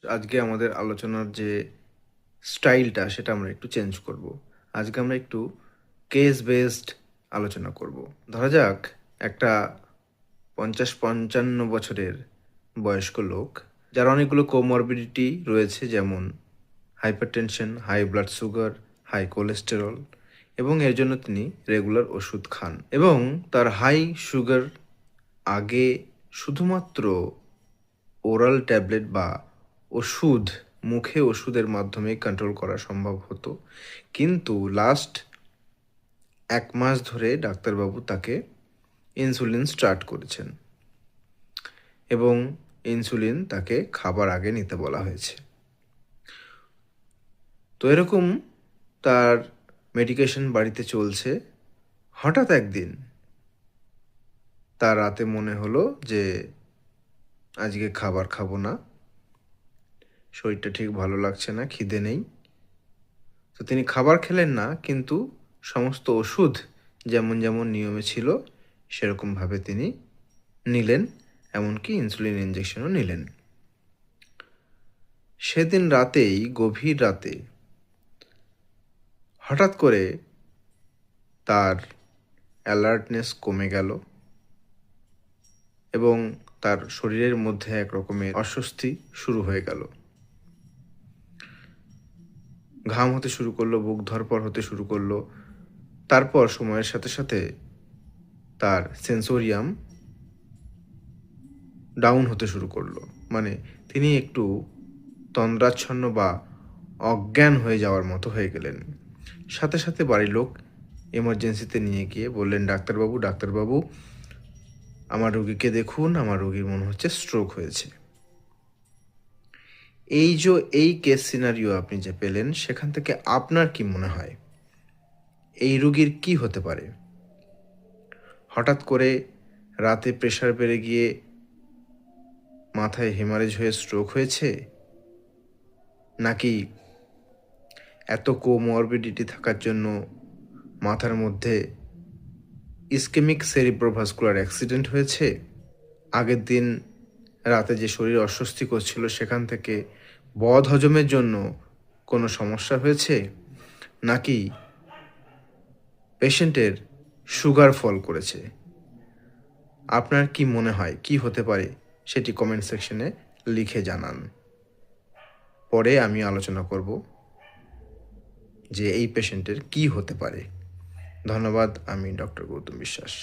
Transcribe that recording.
আজকে আমাদের আলোচনার যে স্টাইলটা সেটা আমরা একটু চেঞ্জ করব। আজকে আমরা একটু কেস বেসড আলোচনা করব। ধরা যাক একটা 50-55 বছরের বয়স্ক লোক, যার অনেকগুলো কোমরবিডিটি রয়েছে, যেমন hypertension, high blood sugar, high cholesterol, এবং এর জন্য তিনি রেগুলার ওষুধ খান এবং তার হাই সুগার আগে শুধুমাত্র ওরাল ট্যাবলেট বা ওষুধ, মুখে ওষুধের মাধ্যমে কন্ট্রোল করা সম্ভব হতো। কিন্তু লাস্ট 1 মাস ধরে ডাক্তারবাবু তাকে ইনসুলিন স্টার্ট করেছেন এবং ইনসুলিন তাকে খাবার আগে নিতে বলা হয়েছে। তো এরকম তার মেডিকেশন বাড়িতে চলছে। হঠাৎ একদিন তার রাতে মনে হলো যে আজকে খাবার খাবো না, শরীরটা ঠিক ভালো লাগছে না, খিদে নেই। তো তিনি খাবার খেলেন না, কিন্তু সমস্ত ওষুধ যেমন যেমন নিয়মে ছিল সেরকমভাবে তিনি নিলেন, এমনকি ইনসুলিন ইঞ্জেকশনও নিলেন। সেদিন রাতেই, গভীর রাতে, হঠাৎ করে তার অ্যালার্টনেস কমে গেল এবং তার শরীরের মধ্যে এক রকমের অস্বস্তি শুরু হয়ে গেল। ঘাম হতে শুরু করলো, বুক ধড়ফড় হতে শুরু করলো। তারপর সময়ের সাথে সাথে তার সেন্সোরিয়াম ডাউন হতে শুরু করলো, মানে তিনি একটু তন্দ্রাচ্ছন্ন বা অজ্ঞান হয়ে যাওয়ার মতো হয়ে গেলেন। সাথে সাথে বাড়ির লোক এমার্জেন্সিতে নিয়ে গিয়ে বললেন, ডাক্তারবাবু, আমার রোগীকে দেখুন, আমার রোগীর মনে হচ্ছে স্ট্রোক হয়েছে। এই কেস সিনারিও আপনি যে পেলেন, সেখান থেকে আপনার কি মনে হয় এই রোগীর কি হতে পারে? হঠাৎ করে রাতে প্রেশার বেড়ে গিয়ে মাথায় হেমারেজ হয়ে স্ট্রোক হয়েছে, নাকি এত কোমরবিডিটি থাকার জন্য মাথার মধ্যে ইসকেমিক সেরিব্রোভাস্কুলার অ্যাক্সিডেন্ট হয়েছে? আগের দিন রাতে যে শরীর অস্বস্তি করছিল, সেখান থেকে বদ হজমের জন্য কোনো সমস্যা হয়েছে, নাকি পেশেন্টের সুগার ফল করেছে? আপনার কি মনে হয় কি হতে পারে সেটি কমেন্ট সেকশনে লিখে জানান। পরে আমি আলোচনা করব যে এই পেশেন্টের কি হতে পারে। ধন্যবাদ। আমি ডক্টর গৌতম বিশ্বাস।